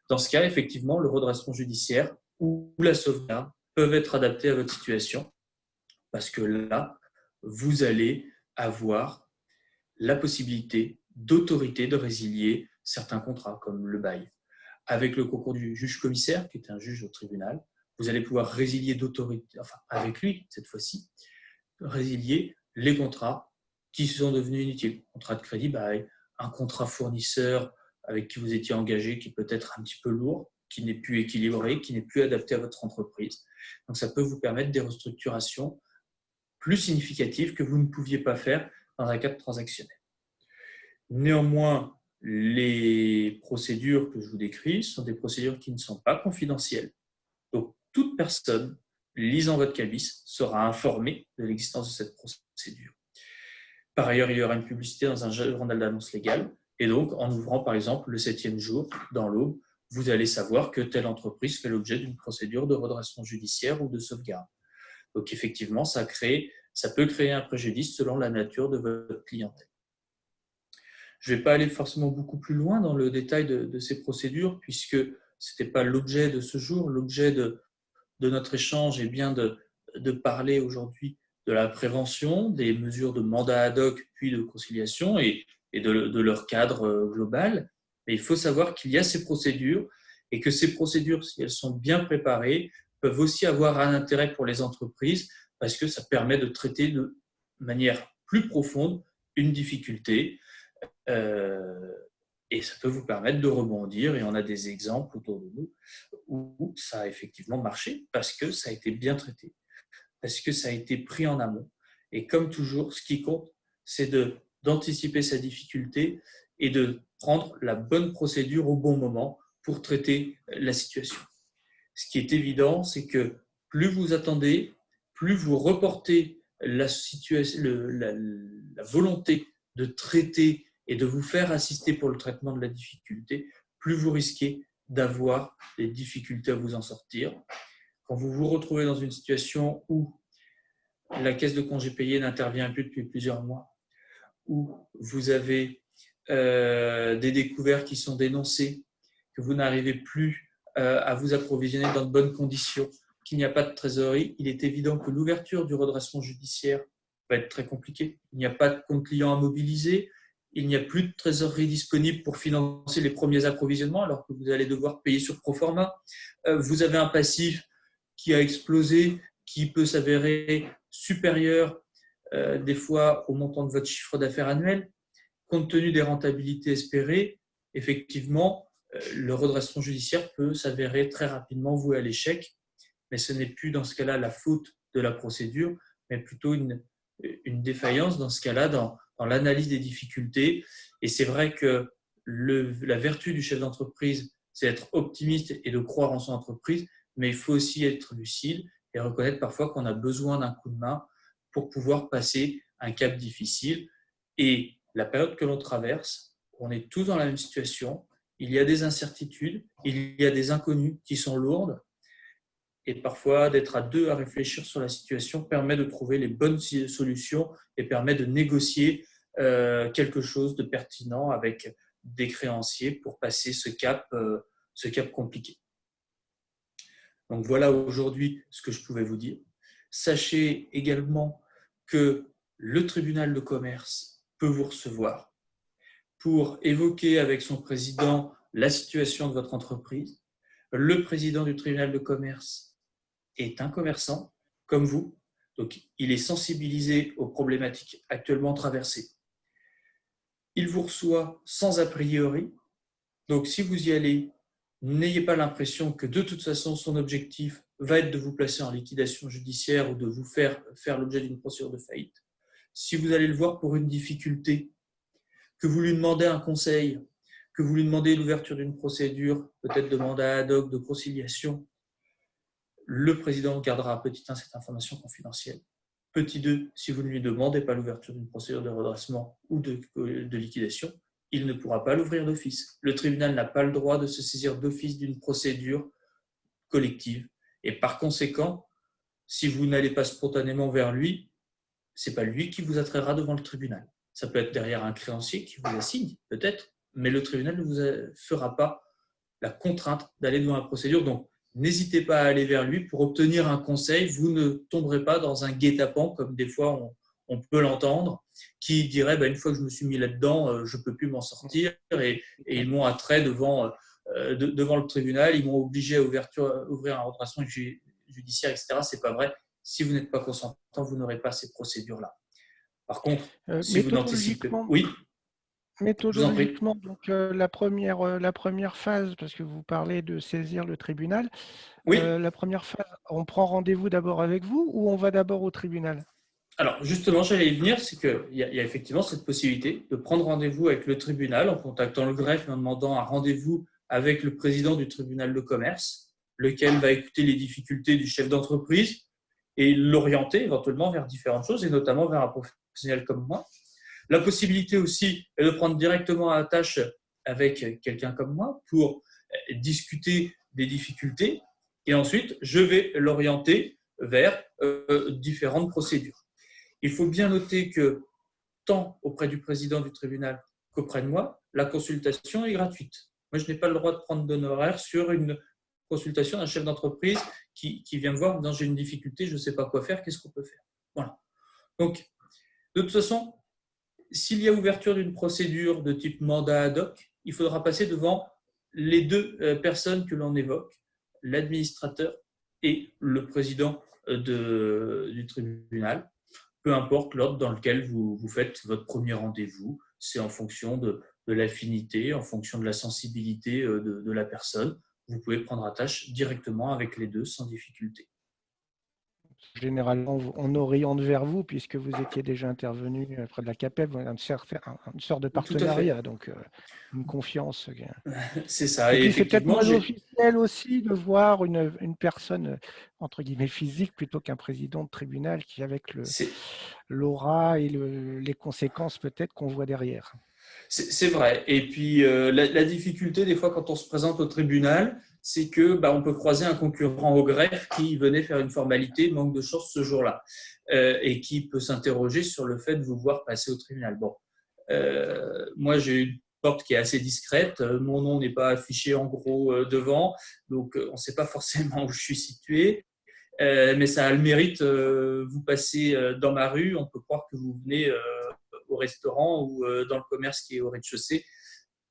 Dans ce cas, effectivement, le redressement judiciaire ou la sauvegarde peuvent être adaptés à votre situation parce que là, vous allez avoir la possibilité d'autorité de résilier certains contrats comme le bail. Avec le concours du juge-commissaire, qui est un juge au tribunal, vous allez pouvoir résilier d'autorité, enfin avec lui cette fois-ci, résilier les contrats qui sont devenus inutiles. Contrat de crédit bail, un contrat fournisseur avec qui vous étiez engagé qui peut être un petit peu lourd, qui n'est plus équilibré, qui n'est plus adapté à votre entreprise. Donc ça peut vous permettre des restructurations plus significatives que vous ne pouviez pas faire dans un cadre transactionnel. Néanmoins, les procédures que je vous décris sont des procédures qui ne sont pas confidentielles. toute personne lisant votre cabis sera informée de l'existence de cette procédure. Par ailleurs, il y aura une publicité dans un journal d'annonce légale. Et donc, en ouvrant, par exemple, le 7e jour, dans l'Aube, vous allez savoir que telle entreprise fait l'objet d'une procédure de redressement judiciaire ou de sauvegarde. Donc, effectivement, ça peut créer un préjudice selon la nature de votre clientèle. Je ne vais pas aller forcément beaucoup plus loin dans le détail de ces procédures, puisque ce n'était pas l'objet de ce jour. L'objet de notre échange est bien de parler aujourd'hui de la prévention, des mesures de mandat ad hoc, puis de conciliation et de leur cadre global. Mais il faut savoir qu'il y a ces procédures et que ces procédures, si elles sont bien préparées, peuvent aussi avoir un intérêt pour les entreprises parce que ça permet de traiter de manière plus profonde une difficulté et ça peut vous permettre de rebondir. Et on a des exemples autour de nous où ça a effectivement marché parce que ça a été bien traité, parce que ça a été pris en amont. Et comme toujours, ce qui compte, c'est d'anticiper sa difficulté et de prendre la bonne procédure au bon moment pour traiter la situation. Ce qui est évident, c'est que plus vous attendez, plus vous reportez la volonté de traiter et de vous faire assister pour le traitement de la difficulté, plus vous risquez d'avoir des difficultés à vous en sortir. Quand vous vous retrouvez dans une situation où la caisse de congés payés n'intervient plus depuis plusieurs mois, où vous avez des découverts qui sont dénoncés, que vous n'arrivez plus à vous approvisionner dans de bonnes conditions, qu'il n'y a pas de trésorerie, il est évident que l'ouverture du redressement judiciaire va être très compliquée. Il n'y a pas de compte client à mobiliser, il n'y a plus de trésorerie disponible pour financer les premiers approvisionnements alors que vous allez devoir payer sur proforma. Vous avez un passif qui a explosé, qui peut s'avérer supérieur des fois au montant de votre chiffre d'affaires annuel. Compte tenu des rentabilités espérées, effectivement, le redressement judiciaire peut s'avérer très rapidement voué à l'échec, mais ce n'est plus dans ce cas-là la faute de la procédure, mais plutôt une défaillance dans ce cas-là, dans l'analyse des difficultés. Et c'est vrai que la vertu du chef d'entreprise, c'est d'être optimiste et de croire en son entreprise, mais il faut aussi être lucide et reconnaître parfois qu'on a besoin d'un coup de main pour pouvoir passer un cap difficile. Et la période que l'on traverse, on est tous dans la même situation, il y a des incertitudes, il y a des inconnues qui sont lourdes, et parfois d'être à deux à réfléchir sur la situation permet de trouver les bonnes solutions et permet de négocier quelque chose de pertinent avec des créanciers pour passer ce cap compliqué. Donc voilà aujourd'hui ce que je pouvais vous dire. Sachez également que le tribunal de commerce peut vous recevoir pour évoquer avec son président la situation de votre entreprise. Le président du tribunal de commerce est un commerçant comme vous, donc il est sensibilisé aux problématiques actuellement traversées. Il vous reçoit sans a priori, donc si vous y allez, n'ayez pas l'impression que de toute façon son objectif va être de vous placer en liquidation judiciaire ou de vous faire l'objet d'une procédure de faillite. Si vous allez le voir pour une difficulté, que vous lui demandez un conseil, que vous lui demandez l'ouverture d'une procédure, peut-être de mandat ad hoc, de conciliation, le président gardera petit 1 cette information confidentielle. Petit 2, si vous ne lui demandez pas l'ouverture d'une procédure de redressement ou de liquidation, il ne pourra pas l'ouvrir d'office. Le tribunal n'a pas le droit de se saisir d'office d'une procédure collective. Et par conséquent, si vous n'allez pas spontanément vers lui, ce n'est pas lui qui vous attraira devant le tribunal. Ça peut être derrière un créancier qui vous assigne, peut-être, mais le tribunal ne vous fera pas la contrainte d'aller devant la procédure. Donc, n'hésitez pas à aller vers lui pour obtenir un conseil. Vous ne tomberez pas dans un guet-apens, comme des fois on peut l'entendre, qui dirait une fois que je me suis mis là-dedans, je ne peux plus m'en sortir. Et ils m'ont attrait devant le tribunal, ils m'ont obligé à ouvrir un redressement judiciaire, etc. Ce n'est pas vrai. Si vous n'êtes pas consentant, vous n'aurez pas ces procédures-là. Par contre, si vous n'anticipez pas… Oui. Méthodologiquement, donc la première phase, parce que vous parlez de saisir le tribunal, oui. La première phase, on prend rendez-vous d'abord avec vous ou on va d'abord au tribunal? Alors justement, j'allais y venir, c'est qu'il y a effectivement cette possibilité de prendre rendez-vous avec le tribunal en contactant le greffe et en demandant un rendez-vous avec le président du tribunal de commerce. lequel va écouter les difficultés du chef d'entreprise et l'orienter éventuellement vers différentes choses, et notamment vers un professionnel comme moi. La possibilité aussi est de prendre directement à la tâche avec quelqu'un comme moi pour discuter des difficultés, et ensuite, je vais l'orienter vers différentes procédures. Il faut bien noter que tant auprès du président du tribunal qu'auprès de moi, la consultation est gratuite. Moi, je n'ai pas le droit de prendre d'honoraires sur une consultation d'un chef d'entreprise qui vient me voir en disant « j'ai une difficulté, je ne sais pas quoi faire, qu'est-ce qu'on peut faire ?» Voilà. Donc, de toute façon, s'il y a ouverture d'une procédure de type mandat ad hoc, il faudra passer devant les deux personnes que l'on évoque, l'administrateur et le président du tribunal, peu importe l'ordre dans lequel vous faites votre premier rendez-vous. C'est en fonction de l'affinité, en fonction de la sensibilité de la personne. Vous pouvez prendre attache directement avec les deux sans difficulté. Généralement, on oriente vers vous puisque vous étiez déjà intervenu auprès de la CAPEB, une sorte de partenariat, donc une confiance. C'est ça. Et puis c'est peut-être effectivement, moins officiel aussi de voir une personne, entre guillemets, physique plutôt qu'un président de tribunal qui, avec l'aura et les conséquences peut-être qu'on voit derrière. C'est vrai. Et puis, la difficulté, des fois, quand on se présente au tribunal, c'est que on peut croiser un concurrent au greffe qui venait faire une formalité, manque de chance ce jour-là, et qui peut s'interroger sur le fait de vous voir passer au tribunal. Bon, moi, j'ai une porte qui est assez discrète. Mon nom n'est pas affiché en gros devant, donc on ne sait pas forcément où je suis situé. Mais ça a le mérite, vous passez dans ma rue, on peut croire que vous venez au restaurant ou dans le commerce qui est au rez-de-chaussée.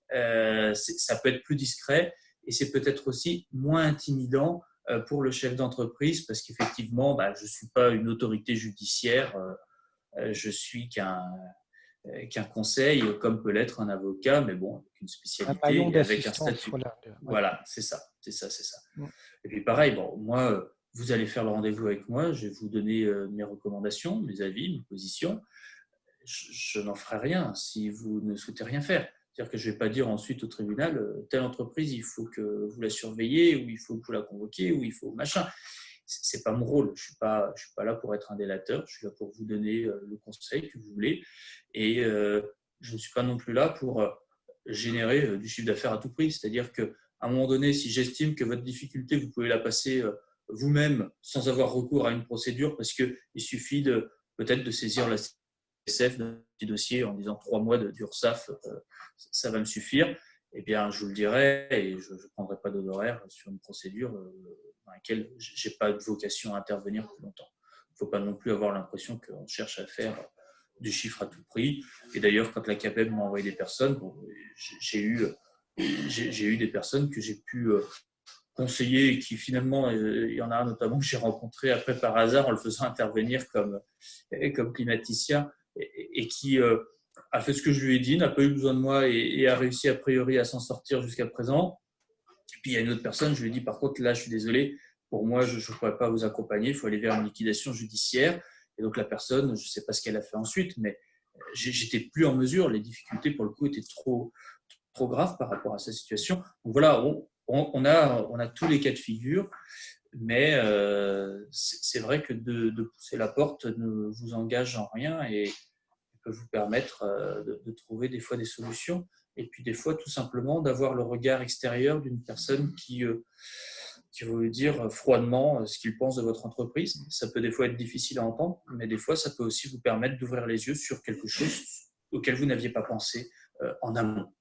Ça peut être plus discret et c'est peut-être aussi moins intimidant pour le chef d'entreprise parce qu'effectivement, je ne suis pas une autorité judiciaire, je suis qu'un conseil, comme peut l'être un avocat, mais bon, avec une spécialité et avec un statut. Voilà, c'est ça. Et puis pareil, moi, vous allez faire le rendez-vous avec moi, je vais vous donner mes recommandations, mes avis, mes positions. Je n'en ferai rien si vous ne souhaitez rien faire. C'est-à-dire que je ne vais pas dire ensuite au tribunal, telle entreprise, il faut que vous la surveillez, ou il faut que vous la convoquiez, ou il faut machin. Ce n'est pas mon rôle. Je ne suis pas là pour être un délateur. Je suis là pour vous donner le conseil que vous voulez. Et je ne suis pas non plus là pour générer du chiffre d'affaires à tout prix. C'est-à-dire qu'à un moment donné, si j'estime que votre difficulté, vous pouvez la passer vous-même sans avoir recours à une procédure, parce qu'il suffit peut-être de saisir la CSF d'un petit dossier en disant 3 mois d'URSSAF, ça va me suffire, eh bien, je vous le dirai et je ne prendrai pas d'honoraires sur une procédure dans laquelle je n'ai pas de vocation à intervenir plus longtemps. Il ne faut pas non plus avoir l'impression qu'on cherche à faire du chiffre à tout prix. Et d'ailleurs, quand la CAPEB m'a envoyé des personnes, j'ai eu des personnes que j'ai pu conseiller et qui finalement, il y en a un notamment que j'ai rencontré après par hasard en le faisant intervenir comme climaticien et qui a fait ce que je lui ai dit, n'a pas eu besoin de moi et a réussi a priori à s'en sortir jusqu'à présent. Et puis il y a une autre personne, je lui ai dit par contre là je suis désolé, pour moi je ne pourrais pas vous accompagner, il faut aller vers une liquidation judiciaire. Et donc la personne, je ne sais pas ce qu'elle a fait ensuite, mais j'étais plus en mesure, les difficultés pour le coup étaient trop graves par rapport à sa situation. Donc voilà, on a tous les cas de figure, mais c'est vrai que de pousser la porte ne vous engage en rien et peut vous permettre de trouver des fois des solutions et puis des fois tout simplement d'avoir le regard extérieur d'une personne qui va vous dire froidement ce qu'il pense de votre entreprise. Ça peut des fois être difficile à entendre, mais des fois ça peut aussi vous permettre d'ouvrir les yeux sur quelque chose auquel vous n'aviez pas pensé en amont.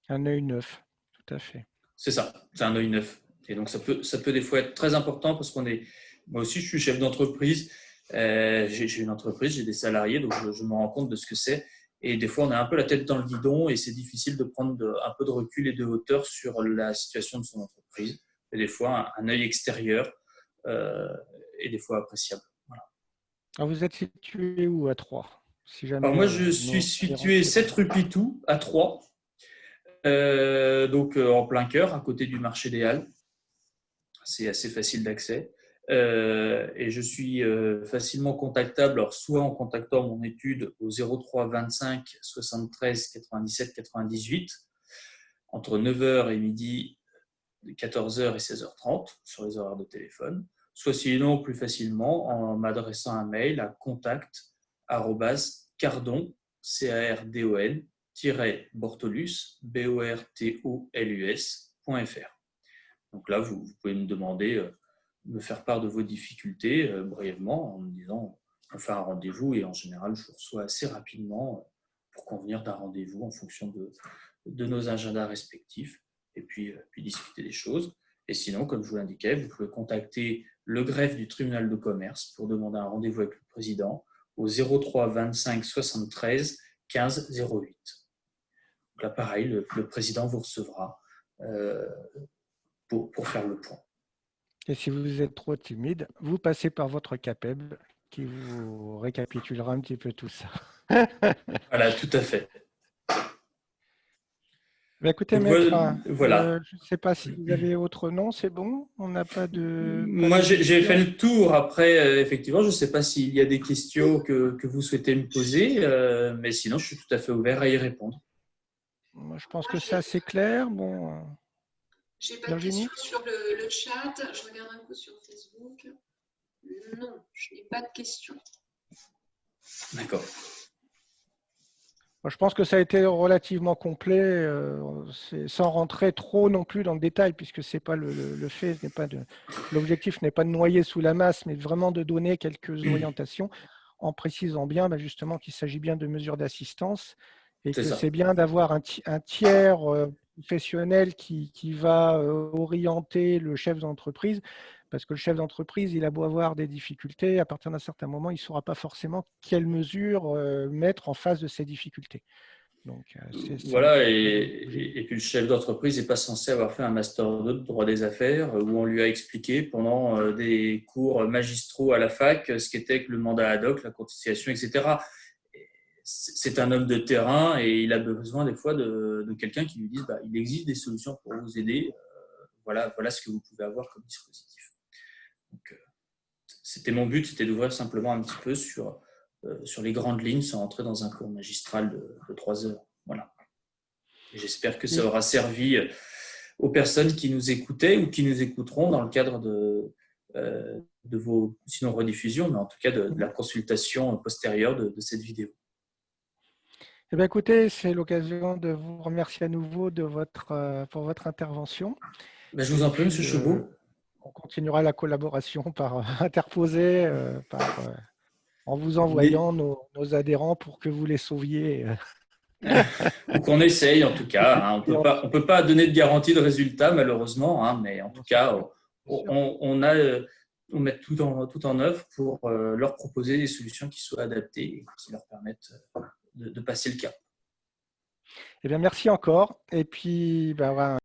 Un œil neuf, tout à fait. C'est ça, c'est un œil neuf. Et donc ça peut des fois être très important parce moi aussi je suis chef d'entreprise, j'ai une entreprise, j'ai des salariés, donc je me rends compte de ce que c'est. Et des fois on a un peu la tête dans le guidon et c'est difficile de prendre un peu de recul et de hauteur sur la situation de son entreprise. Et des fois un œil extérieur est des fois appréciable. Voilà. Alors vous êtes situé où à Troyes si jamais, Alors moi je suis situé 7 rue Pitou à Troyes. Donc en plein cœur, à côté du marché des Halles. C'est assez facile d'accès. Et je suis facilement contactable, alors soit en contactant mon étude au 03 25 73 97 98, entre 9h et midi, 14 h et 16h30 sur les horaires de téléphone, soit sinon plus facilement en m'adressant un mail à contact@cardon, cardon-bortolus, bortolus.fr. Donc là, vous pouvez me demander, me faire part de vos difficultés brièvement en me disant on fait un rendez-vous et en général, je vous reçois assez rapidement pour convenir d'un rendez-vous en fonction de nos agendas respectifs et puis discuter des choses. Et sinon, comme je vous l'indiquais, vous pouvez contacter le greffe du tribunal de commerce pour demander un rendez-vous avec le président au 03 25 73 15 08. Donc là, pareil, le président vous recevra pour faire le point. Et si vous êtes trop timide, vous passez par votre CAPEB qui vous récapitulera un petit peu tout ça. Voilà, tout à fait. Écoutez, Donc, maître, voilà. je ne sais pas si vous avez autre nom, c'est bon? On n'a pas de... Moi, j'ai fait le tour. Après, effectivement, je ne sais pas s'il y a des questions que vous souhaitez me poser, mais sinon, je suis tout à fait ouvert à y répondre. Moi, je pense que c'est assez clair. Bon, j'ai pas de questions sur le chat. Je regarde un peu sur Facebook. Non, je n'ai pas de questions. D'accord. je pense que ça a été relativement complet, sans rentrer trop non plus dans le détail, puisque c'est pas le fait, l'objectif n'est pas de noyer sous la masse, mais vraiment de donner quelques orientations, en précisant bien justement qu'il s'agit bien de mesures d'assistance et que c'est bien d'avoir un tiers professionnel qui va orienter le chef d'entreprise. Parce que le chef d'entreprise, il a beau avoir des difficultés, à partir d'un certain moment, il ne saura pas forcément quelles mesures mettre en face de ces difficultés. Donc, voilà, et puis le chef d'entreprise n'est pas censé avoir fait un master 2 de droit des affaires où on lui a expliqué pendant des cours magistraux à la fac ce qu'était que le mandat ad hoc, la conciliation, etc. C'est un homme de terrain et il a besoin des fois de quelqu'un qui lui dise il existe des solutions pour vous aider, voilà ce que vous pouvez avoir comme dispositif. Donc, c'était mon but, c'était d'ouvrir simplement un petit peu sur les grandes lignes sans entrer dans un cours magistral de 3 heures. Voilà. J'espère que ça aura servi aux personnes qui nous écoutaient ou qui nous écouteront dans le cadre de vos, sinon rediffusions, mais en tout cas de la consultation postérieure de cette vidéo. Eh bien, écoutez, c'est l'occasion de vous remercier à nouveau pour votre intervention. Je vous en prie, M. Chauveau. On continuera la collaboration par interposer, en vous envoyant nos adhérents pour que vous les sauviez. Donc on essaye en tout cas. Hein. On peut pas donner de garantie de résultat malheureusement, hein, mais en tout cas, on met tout en œuvre pour leur proposer des solutions qui soient adaptées et qui leur permettent de passer le cap. Eh bien, merci encore. Et puis, voilà.